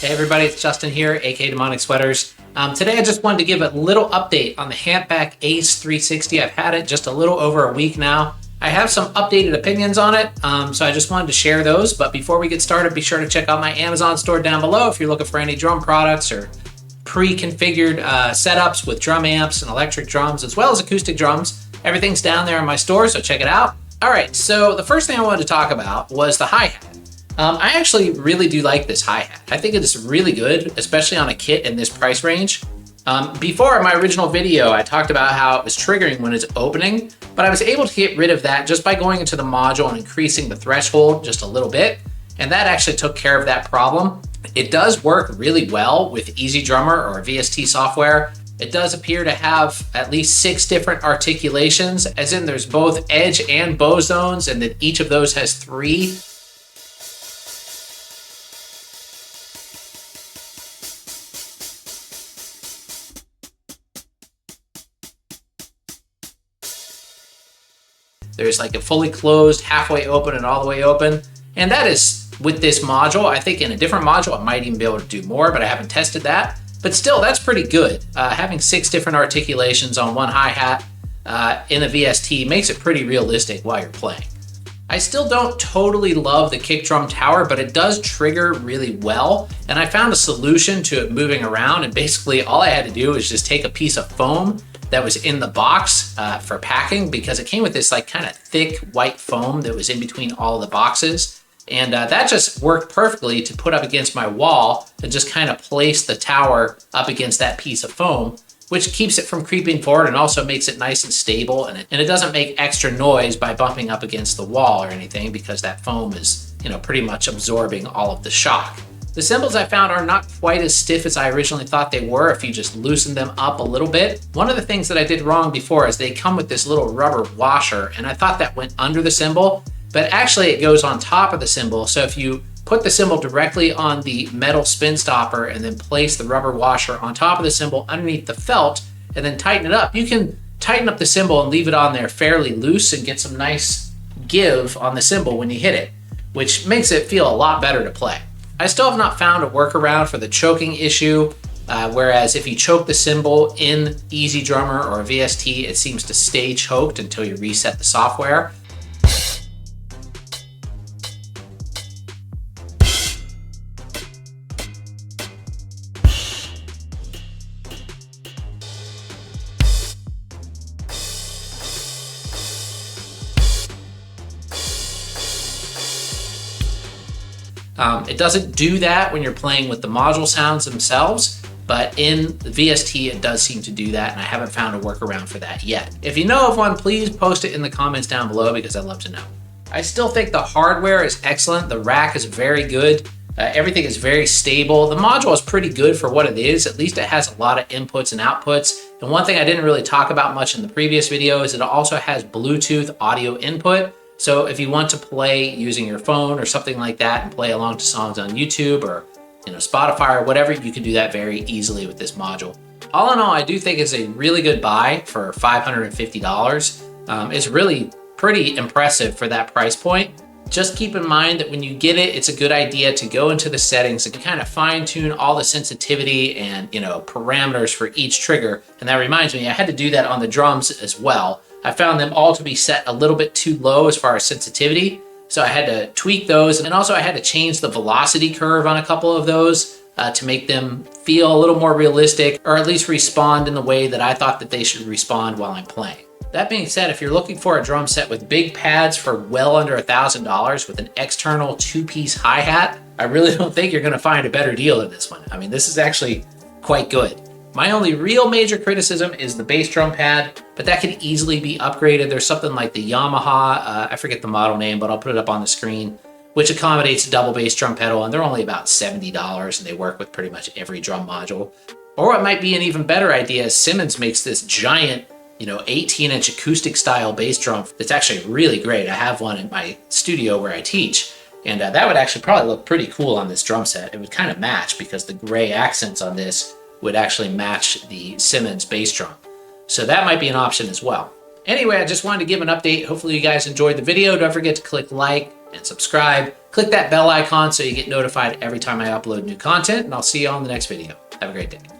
Hey everybody, it's Justin here, aka Demonic Sweaters. Today I just wanted to give a little update on the Hampback ACE-360. I've had it just a little over a week now. I have some updated opinions on it, so I just wanted to share those. But before we get started, be sure to check out my Amazon store down below if you're looking for any drum products or pre-configured setups with drum amps and electric drums, as well as acoustic drums. Everything's down there in my store, so check it out. All right, so the first thing I wanted to talk about was the hi-hat. I actually really do like this hi-hat. I think it is really good, especially on a kit in this price range. Before in my original video, I talked about how it was triggering when it's opening, but I was able to get rid of that just by going into the module and increasing the threshold just a little bit, and that actually took care of that problem. It does work really well with EZdrummer or VST software. It does appear to have at least 6 different articulations, as in there's both edge and bow zones, and then each of those has 3. There's like a fully closed, halfway open, and all the way open. And that is with this module. I think in a different module, I might even be able to do more, but I haven't tested that. But still, that's pretty good. Having 6 different articulations on one hi-hat in a VST makes it pretty realistic while you're playing. I still don't totally love the kick drum tower, but it does trigger really well. And I found a solution to it moving around. And basically all I had to do is just take a piece of foam that was in the box for packing, because it came with this like kind of thick white foam that was in between all the boxes. And that just worked perfectly to put up against my wall and just kind of place the tower up against that piece of foam, which keeps it from creeping forward and also makes it nice and stable. And it doesn't make extra noise by bumping up against the wall or anything, because that foam is, pretty much absorbing all of the shock. The cymbals I found are not quite as stiff as I originally thought they were if you just loosen them up a little bit. One of the things that I did wrong before is they come with this little rubber washer, and I thought that went under the cymbal, but actually it goes on top of the cymbal. So if you put the cymbal directly on the metal spin stopper and then place the rubber washer on top of the cymbal underneath the felt and then tighten it up, you can tighten up the cymbal and leave it on there fairly loose and get some nice give on the cymbal when you hit it, which makes it feel a lot better to play. I still have not found a workaround for the choking issue, whereas if you choke the cymbal in EZdrummer or VST, it seems to stay choked until you reset the software. It doesn't do that when you're playing with the module sounds themselves, but in the VST it does seem to do that, and I haven't found a workaround for that yet. If you know of one, please post it in the comments down below, because I'd love to know. I still think the hardware is excellent. The rack is very good. Everything is very stable. The module is pretty good for what it is. At least it has a lot of inputs and outputs. And one thing I didn't really talk about much in the previous video is it also has Bluetooth audio input. So if you want to play using your phone or something like that and play along to songs on YouTube or Spotify or whatever, you can do that very easily with this module. All in all, I do think it's a really good buy for $550. It's really pretty impressive for that price point. Just keep in mind that when you get it, it's a good idea to go into the settings and kind of fine tune all the sensitivity and parameters for each trigger. And that reminds me, I had to do that on the drums as well. I found them all to be set a little bit too low as far as sensitivity. So I had to tweak those. And also I had to change the velocity curve on a couple of those to make them feel a little more realistic, or at least respond in the way that I thought that they should respond while I'm playing. That being said, if you're looking for a drum set with big pads for well under $1,000 with an external 2-piece hi-hat, I really don't think you're gonna find a better deal than this one. I mean, this is actually quite good. My only real major criticism is the bass drum pad, but that can easily be upgraded. There's something like the Yamaha, I forget the model name, but I'll put it up on the screen, which accommodates a double bass drum pedal, and they're only about $70, and they work with pretty much every drum module. Or what might be an even better idea is Simmons makes this giant 18-inch acoustic style bass drum that's actually really great. I have one in my studio where I teach, and that would actually probably look pretty cool on this drum set. It would kind of match, because the gray accents on this would actually match the Simmons bass drum. So that might be an option as well. Anyway, I just wanted to give an update. Hopefully you guys enjoyed the video. Don't forget to click like, and subscribe. Click that bell icon so you get notified every time I upload new content, and I'll see you on the next video. Have a great day.